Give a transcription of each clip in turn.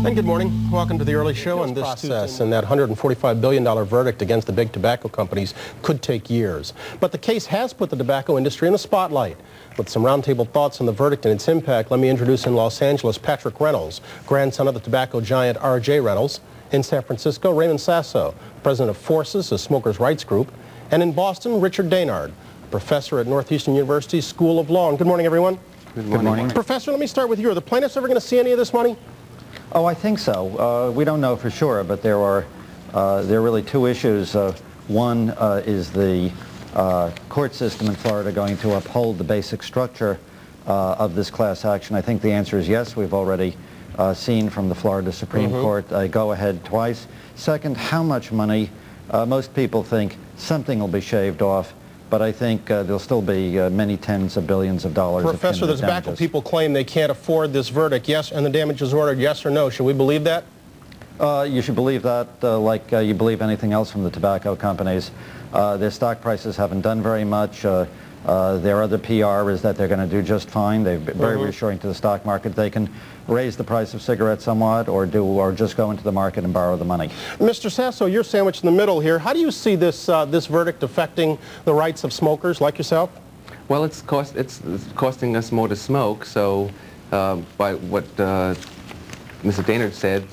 And good morning. Welcome to the early show. And this process and that $145 billion verdict against the big tobacco companies could take years. But the case has put the tobacco industry in the spotlight. With some roundtable thoughts on the verdict and its impact, let me introduce in Los Angeles Patrick Reynolds, grandson of the tobacco giant R.J. Reynolds. In San Francisco, Raymond Sasso, president of Forces, a smokers' rights group. And in Boston, Richard Daynard, professor at Northeastern University School of Law. And good morning, everyone. Good morning. Professor, let me start with you. Are the plaintiffs ever going to see any of this money? Oh, I think so. We don't know for sure, but there are really two issues. One is the court system in Florida going to uphold the basic structure of this class action. I think the answer is yes. We've already seen from the Florida Supreme Court a go-ahead twice. Second, how much money? Most people think something will be shaved off, but I think there'll still be many tens of billions of dollars. Professor, the tobacco people claim they can't afford this verdict, yes, and the damages ordered, yes or no. Should we believe that? You should believe that like you believe anything else from the tobacco companies. Their stock prices haven't done very much. Their other PR is that they're going to do just fine. They've been very reassuring to the stock market. They can raise the price of cigarettes somewhat or just go into the market and borrow the money. Mr. Sasso, you're sandwiched in the middle here. How do you see this verdict affecting the rights of smokers like yourself? Well, it's costing us more to smoke, so by what Mr. Daynard said,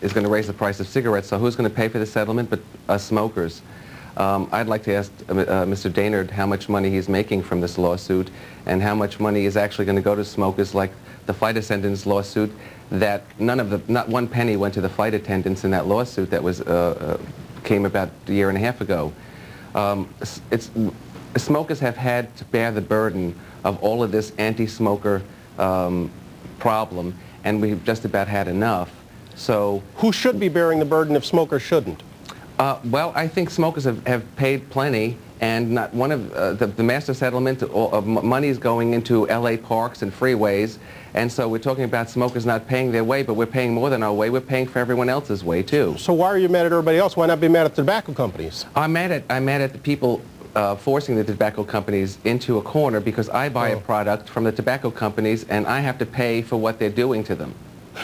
is going to raise the price of cigarettes. So who's going to pay for the settlement but us smokers? I'd like to ask Mr. Daynard how much money he's making from this lawsuit and how much money is actually going to go to smokers, like the flight attendants lawsuit, that not one penny went to the flight attendants in that lawsuit that was came about a year and a half ago. Smokers have had to bear the burden of all of this anti-smoker problem, and we've just about had enough. So who should be bearing the burden if smokers shouldn't? Well, I think smokers have paid plenty, and not one of the master settlement of money is going into L.A. parks and freeways, and so we're talking about smokers not paying their way, but we're paying more than our way. We're paying for everyone else's way too. So why are you mad at everybody else? Why not be mad at the tobacco companies? I'm mad at the people forcing the tobacco companies into a corner because I buy a product from the tobacco companies and I have to pay for what they're doing to them.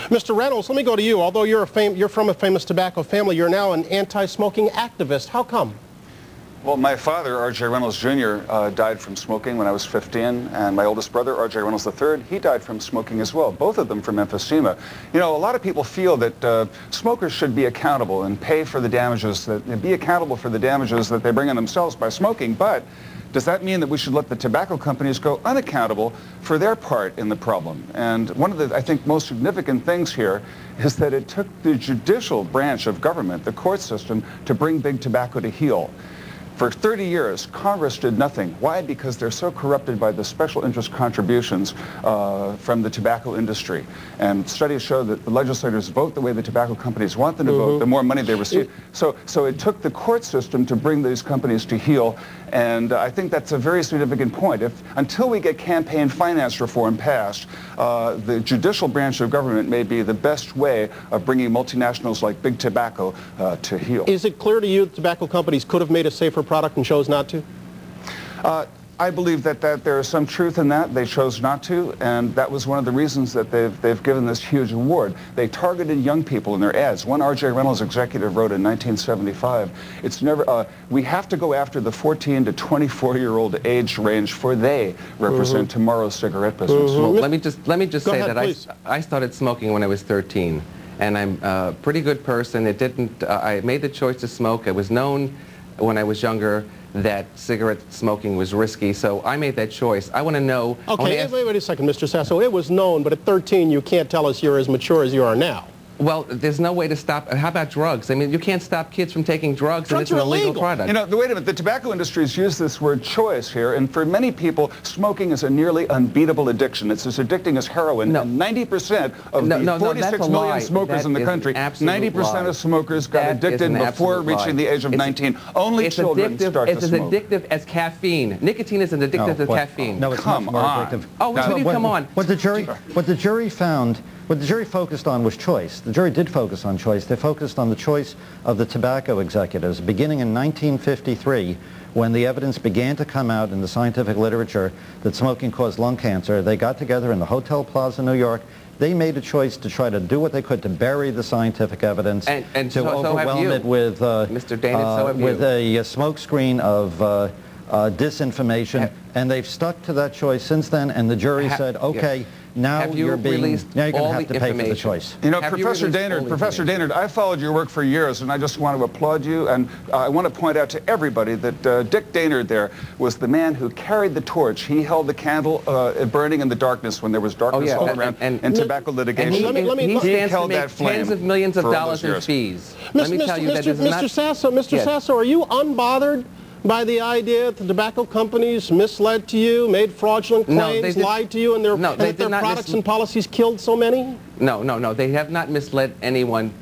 Mr. Reynolds, let me go to you. Although you're from a famous tobacco family, you're now an anti-smoking activist. How come? Well, my father, R.J. Reynolds Jr., died from smoking when I was 15, and my oldest brother, R.J. Reynolds III, he died from smoking as well, both of them from emphysema. You know, a lot of people feel that smokers should be accountable and pay for the damages, be accountable for the damages that they bring on themselves by smoking, but does that mean that we should let the tobacco companies go unaccountable for their part in the problem? And one of the, I think, most significant things here is that it took the judicial branch of government, the court system, to bring big tobacco to heel. For 30 years, Congress did nothing. Why? Because they're so corrupted by the special interest contributions from the tobacco industry. And studies show that the legislators vote the way the tobacco companies want them to vote, the more money they receive. So it took the court system to bring these companies to heel, and I think that's a very significant point. Until we get campaign finance reform passed, the judicial branch of government may be the best way of bringing multinationals like big tobacco to heel. Is it clear to you that tobacco companies could have made a safer product and chose not to? I believe that there is some truth in that. They chose not to, and that was one of the reasons that they've given this huge award. They targeted young people in their ads. One R.J. Reynolds executive wrote in 1975, "It's never. We have to go after the 14 to 24-year-old age range, for they represent tomorrow's cigarette business." Well, let me just say that please. I started smoking when I was 13, and I'm a pretty good person. I made the choice to smoke. It was known when I was younger that cigarette smoking was risky, so I made that choice. I want to know... Okay, wait a second, Mr. Sasso. It was known, but at 13 you can't tell us you're as mature as you are now. Well, there's no way to stop. How about drugs? I mean, you can't stop kids from taking drugs, and it's an illegal product. You know, wait a minute. The tobacco industry has used this word choice here, and for many people, smoking is a nearly unbeatable addiction. It's as addicting as heroin. No. And 90% of the 46 million smokers in the country, 90% of smokers got addicted before reaching the age of 19. Only children start to smoke. It's as addictive as caffeine. Nicotine is as addictive as caffeine. No, it's much more addictive. Oh, come on. What the jury found, what the jury focused on was choice. The jury did focus on choice. They focused on the choice of the tobacco executives. Beginning in 1953, when the evidence began to come out in the scientific literature that smoking caused lung cancer, they got together in the Hotel Plaza, New York, They made a choice to try to do what they could to bury the scientific evidence, and to overwhelm it with, Mr. Daynard, with a smokescreen of disinformation, and they've stuck to that choice since then, and the jury said, okay, yes. now you're going to have to pay for the choice. You know, Professor Daynard, I followed your work for years, and I just want to applaud you, and I want to point out to everybody that Dick Daynard there was the man who carried the torch. He held the candle burning in the darkness when there was darkness all around and tobacco litigation. He stands held to that make flame tens of millions of dollars in fees. Let me tell you that Mr. Sasso, are you unbothered by the idea that the tobacco companies misled to you, made fraudulent claims, lied to you, and their products and policies killed so many? No. They have not misled anyone.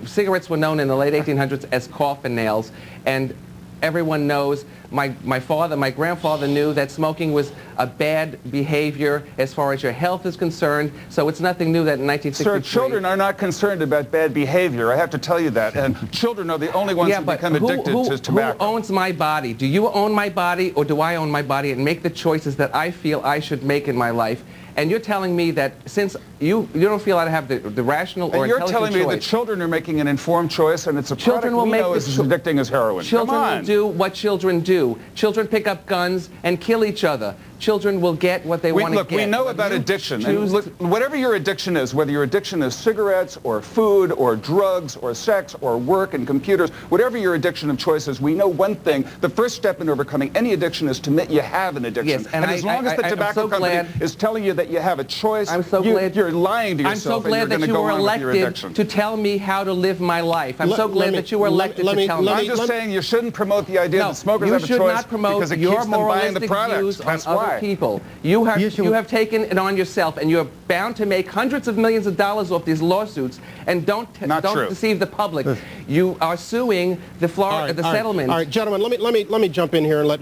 Cigarettes were known in the late 1800s as coffin nails, and everyone knows, my grandfather knew that smoking was a bad behavior as far as your health is concerned, so it's nothing new that in 1963... Sir, children are not concerned about bad behavior. I have to tell you that. And children are the only ones who become addicted to tobacco. Who owns my body? Do you own my body, or do I own my body and make the choices that I feel I should make in my life? And you're telling me that since you don't feel I have the rational or intelligent choice... And you're telling me that children are making an informed choice, and it's a product we know is as addicting as heroin. Children will do what children do. Children pick up guns and kill each other. Children will get what they want to get. Look, we know about addiction. And look, whatever your addiction is, whether your addiction is cigarettes or food or drugs or sex or work and computers, whatever your addiction of choice is, we know one thing. The first step in overcoming any addiction is to admit you have an addiction. Yes, and as long as the tobacco company is telling you that you have a choice, you're lying to yourself. I'm so glad that you were elected to tell me how to live my life. I'm so glad that you were elected to tell me. I'm just saying you shouldn't promote the idea that smokers have a choice because it keeps them buying the product. That's why. People. You have taken it on yourself, and you're bound to make hundreds of millions of dollars off these lawsuits. And don't deceive the public. You are suing the settlement. All right, gentlemen, let me jump in here and let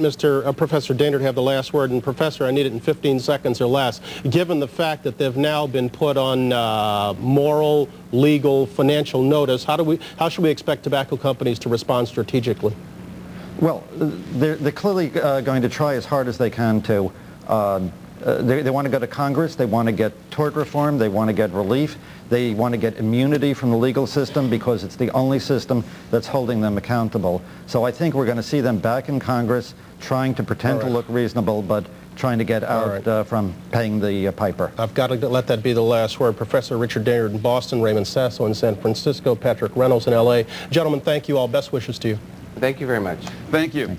Professor Daynard have the last word. And Professor, I need it in 15 seconds or less. Given the fact that they've now been put on moral, legal, financial notice, how should we expect tobacco companies to respond strategically? Well, they're clearly going to try as hard as they can to. They want to go to Congress. They want to get tort reform. They want to get relief. They want to get immunity from the legal system because it's the only system that's holding them accountable. So I think we're going to see them back in Congress trying to pretend to look reasonable, but trying to get out from paying the piper. I've got to let that be the last word. Professor Richard Daynard in Boston, Raymond Sasso in San Francisco, Patrick Reynolds in L.A. Gentlemen, thank you all. Best wishes to you. Thank you very much. Thank you. Thanks.